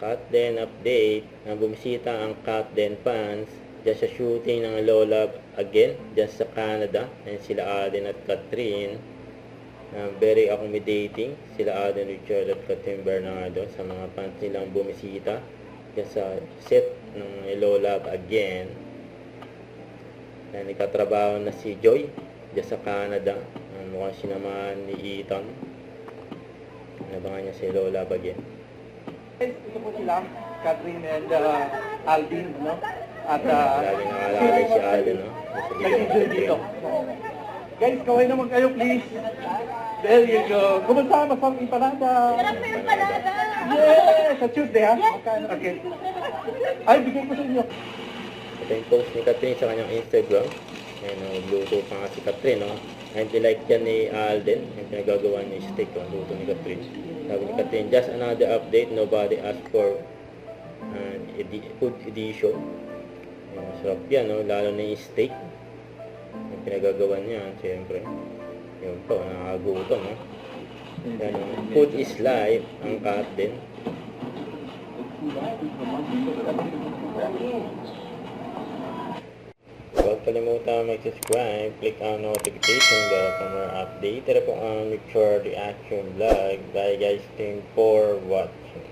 Katden update na bumisita ang Katden fans dyan sa shooting ng Lola again dyan sa Canada. And sila Alden at Catherine, very accommodating sila Alden, Richard at Catherine Bernardo sa mga fans nilang bumisita dyan sa set ng Lola again. And nagkatrabaho na si Joy dyan sa Canada, mukhang sinamahan ni Ethan. Nabangan niya si Lola again. Ito po sila, Catherine and Alvin, no? At lagi nakalalay si Alden, no? nag-enjoy dito. Guys, kaway naman kayo, please. There you go. Kumusta? Masang empanada? Sarap na yung palada. Yes! Sa Tuesday, ha? Yes. Okay. Ay, bigay ko sa inyo. Ito yung post ni Catherine sa kanyang Instagram. Ayan, nagluto pa nga si Catherine, no? And like yan ni Alden, yung pinagagawa ni steak, ang luto ni Catherine. Sabi ni Catherine, just another update, nobody asked for food edition. Ayan, masarap yan, no? Lalo na yung steak. Yung pinagagawa niya, siyempre. Yun po, nakakagutom, no? Yan, food is life, ang Catherine. Huwag kalimutan mag-subscribe, click ang notification bell for more update. Tara po ang Mature Reaction Vlog. Bye guys, thank you for watching.